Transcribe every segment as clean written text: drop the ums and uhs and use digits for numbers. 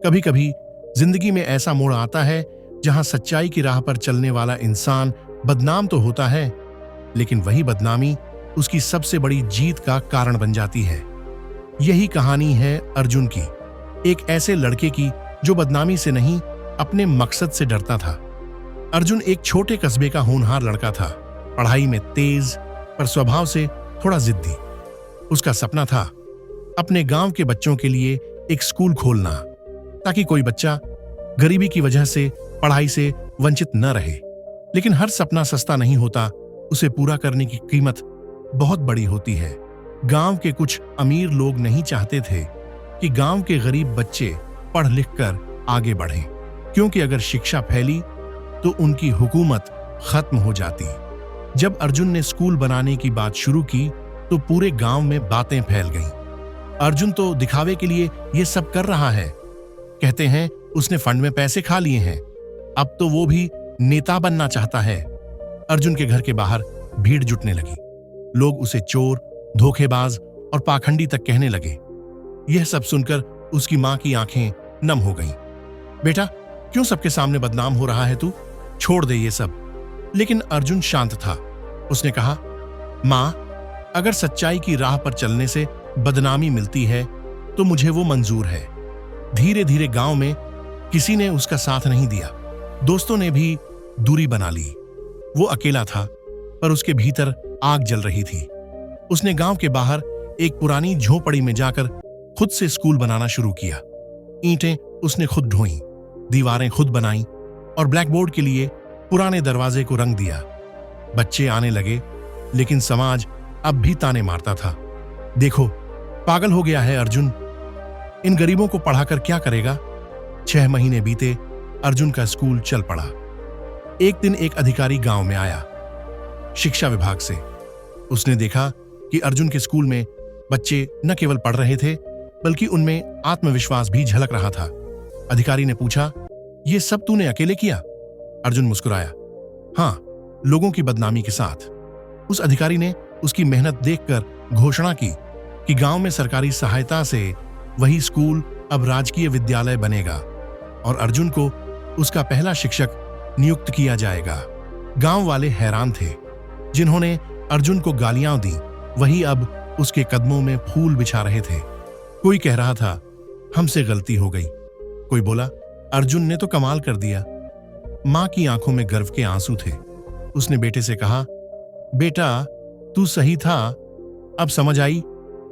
कभी कभी जिंदगी में ऐसा मोड़ आता है जहां सच्चाई की राह पर चलने वाला इंसान बदनाम तो होता है, लेकिन वही बदनामी उसकी सबसे बड़ी जीत का कारण बन जाती है। यही कहानी है अर्जुन की, एक ऐसे लड़के की जो बदनामी से नहीं, अपने मकसद से डरता था। अर्जुन एक छोटे कस्बे का होनहार लड़का था, पढ़ाई में तेज पर स्वभाव से थोड़ा जिद्दी। उसका सपना था अपने गांव के बच्चों के लिए एक स्कूल खोलना, ताकि कोई बच्चा गरीबी की वजह से पढ़ाई से वंचित न रहे। लेकिन हर सपना सस्ता नहीं होता, उसे पूरा करने की कीमत बहुत बड़ी होती है। गांव के कुछ अमीर लोग नहीं चाहते थे कि गांव के गरीब बच्चे पढ़ लिख कर आगे बढ़ें, क्योंकि अगर शिक्षा फैली तो उनकी हुकूमत खत्म हो जाती। जब अर्जुन ने स्कूल बनाने की बात शुरू की तो पूरे गांव में बातें फैल गईं। अर्जुन तो दिखावे के लिए ये सब कर रहा है, कहते हैं उसने फंड में पैसे खा लिए हैं, अब तो वो भी नेता बनना चाहता है। अर्जुन के घर के बाहर भीड़ जुटने लगी। लोग उसे चोर, धोखेबाज और पाखंडी तक कहने लगे। यह सब सुनकर उसकी मां की आंखें नम हो गईं। बेटा, क्यों सबके सामने बदनाम हो रहा है तू? छोड़ दे ये सब। लेकिन अर्जुन शांत था। उसने कहा, मां, अगर सच्चाई की राह पर चलने से बदनामी मिलती है तो मुझे वो मंजूर है। धीरे धीरे गांव में किसी ने उसका साथ नहीं दिया। दोस्तों ने भी दूरी बना ली। वो अकेला था, पर उसके भीतर आग जल रही थी। उसने गांव के बाहर एक पुरानी झोपड़ी में जाकर खुद से स्कूल बनाना शुरू किया। ईंटें उसने खुद ढोईं, दीवारें खुद बनाईं और ब्लैकबोर्ड के लिए पुराने दरवाजे को रंग दिया। बच्चे आने लगे, लेकिन समाज अब भी ताने मारता था। देखो, पागल हो गया है अर्जुन, इन गरीबों को पढ़ाकर क्या करेगा? 6 महीने बीते, अर्जुन का स्कूल चल पड़ा। एक दिन एक अधिकारी गांव में आया, शिक्षा विभाग से। उसने देखा कि अर्जुन के स्कूल में बच्चे न केवल पढ़ रहे थे, बल्कि उनमें आत्मविश्वास भी झलक रहा था। अधिकारी ने पूछा, ये सब तूने अकेले किया? अर्जुन मुस्कुराया, हाँ, लोगों की बदनामी के साथ। उस अधिकारी ने उसकी मेहनत देखकर घोषणा की कि गांव में सरकारी सहायता से वही स्कूल अब राजकीय विद्यालय बनेगा और अर्जुन को उसका पहला शिक्षक नियुक्त किया जाएगा। गांव वाले हैरान थे। जिन्होंने अर्जुन को गालियां दी, वही अब उसके कदमों में फूल बिछा रहे थे। कोई कह रहा था, हमसे गलती हो गई। कोई बोला, अर्जुन ने तो कमाल कर दिया। मां की आंखों में गर्व के आंसू थे। उसने बेटे से कहा, बेटा, तू सही था। अब समझ आई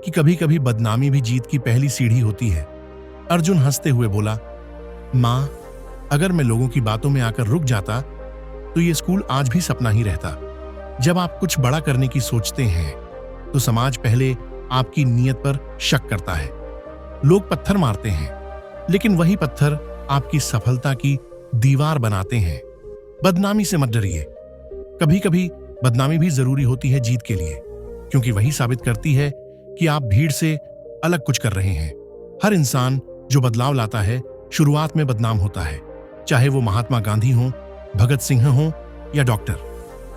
कि कभी कभी बदनामी भी जीत की पहली सीढ़ी होती है। अर्जुन हंसते हुए बोला, मां, अगर मैं लोगों की बातों में आकर रुक जाता तो ये स्कूल आज भी सपना ही रहता। जब आप कुछ बड़ा करने की सोचते हैं तो समाज पहले आपकी नीयत पर शक करता है। लोग पत्थर मारते हैं, लेकिन वही पत्थर आपकी सफलता की दीवार बनाते हैं। बदनामी से मत डरिए। कभी कभी बदनामी भी जरूरी होती है जीत के लिए, क्योंकि वही साबित करती है कि आप भीड़ से अलग कुछ कर रहे हैं। हर इंसान जो बदलाव लाता है शुरुआत में बदनाम होता है, चाहे वो महात्मा गांधी हो, भगत सिंह हो या डॉक्टर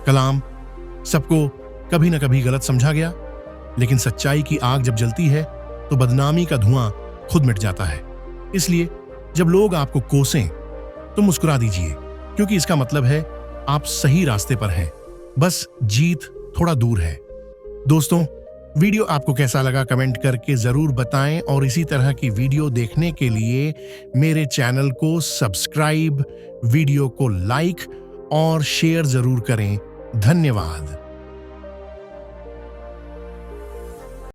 कलाम। सबको कभी न कभी गलत समझा गया, लेकिन सच्चाई की आग जब जलती है तो बदनामी का धुआं खुद मिट जाता है। इसलिए जब लोग आपको कोसें तो मुस्कुरा दीजिए, क्योंकि इसका मतलब है आप सही रास्ते पर हैं, बस जीत थोड़ा दूर है। दोस्तों, वीडियो आपको कैसा लगा कमेंट करके जरूर बताएं और इसी तरह की वीडियो देखने के लिए मेरे चैनल को सब्सक्राइब, वीडियो को लाइक और शेयर जरूर करें। धन्यवाद।